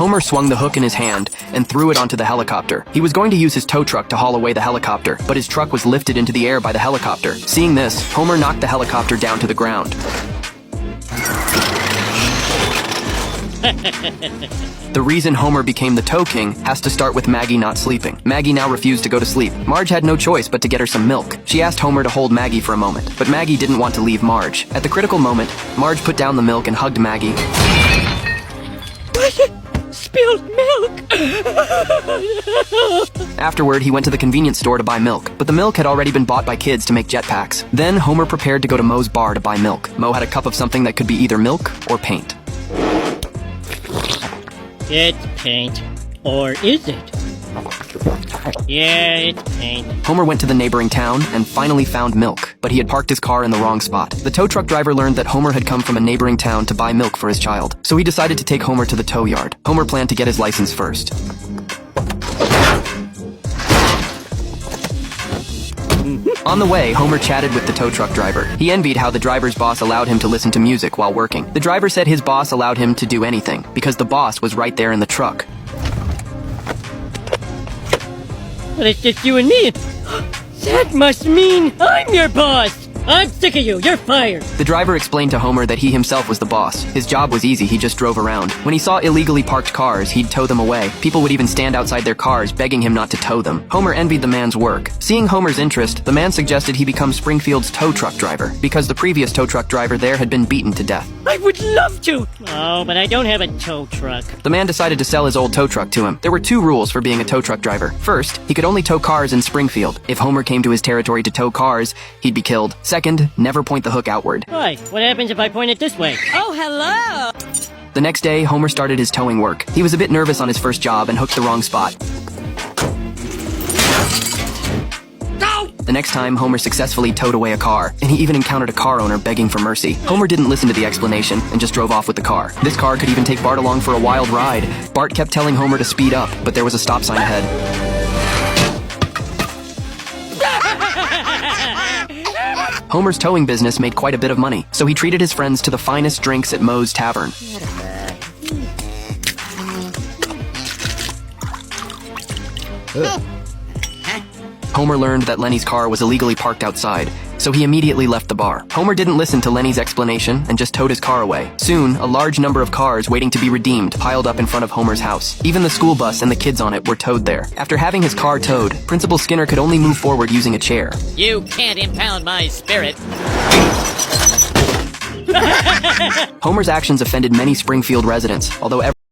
Homer swung the hook in his hand and threw it onto the helicopter. He was going to use his tow truck to haul away the helicopter, but his truck was lifted into the air by the helicopter. Seeing this, Homer knocked the helicopter down to the ground. The reason Homer became the tow king has to start with Maggie not sleeping. Maggie now refused to go to sleep. Marge had no choice but to get her some milk. She asked Homer to hold Maggie for a moment, but Maggie didn't want to leave Marge. At the critical moment, Marge put down the milk and hugged Maggie. Spilled milk! Afterward, he went to the convenience store to buy milk, but the milk had already been bought by kids to make jetpacks. Then Homer prepared to go to Moe's bar to buy milk. Moe had a cup of something that could be either milk or paint. It's paint. Or is it? Yeah, it's paint. Homer went to the neighboring town and finally found milk, but he had parked his car in the wrong spot. The tow truck driver learned that Homer had come from a neighboring town to buy milk for his child, so he decided to take Homer to the tow yard. Homer planned to get his license first. On the way, Homer chatted with the tow truck driver. He envied how the driver's boss allowed him to listen to music while working. The driver said his boss allowed him to do anything, because the boss was right there in the truck. But it's just you and me. That must mean I'm your boss! I'm sick of you! You're fired! The driver explained to Homer that he himself was the boss. His job was easy, he just drove around. When he saw illegally parked cars, he'd tow them away. People would even stand outside their cars, begging him not to tow them. Homer envied the man's work. Seeing Homer's interest, the man suggested he become Springfield's tow truck driver, because the previous tow truck driver there had been beaten to death. I would love to! Oh, but I don't have a tow truck. The man decided to sell his old tow truck to him. There were 2 rules for being a tow truck driver. First, he could only tow cars in Springfield. If Homer came to his territory to tow cars, he'd be killed. Second, never point the hook outward. Why? What happens if I point it this way? Oh, hello! The next day, Homer started his towing work. He was a bit nervous on his first job and hooked the wrong spot. The next time, Homer successfully towed away a car, and he even encountered a car owner begging for mercy. Homer didn't listen to the explanation and just drove off with the car. This car could even take Bart along for a wild ride. Bart kept telling Homer to speed up, but there was a stop sign ahead. Homer's towing business made quite a bit of money, so he treated his friends to the finest drinks at Moe's Tavern. Homer learned that Lenny's car was illegally parked outside, so he immediately left the bar. Homer didn't listen to Lenny's explanation and just towed his car away. Soon, a large number of cars waiting to be redeemed piled up in front of Homer's house. Even the school bus and the kids on it were towed there. After having his car towed, Principal Skinner could only move forward using a chair. You can't impound my spirit. Homer's actions offended many Springfield residents, although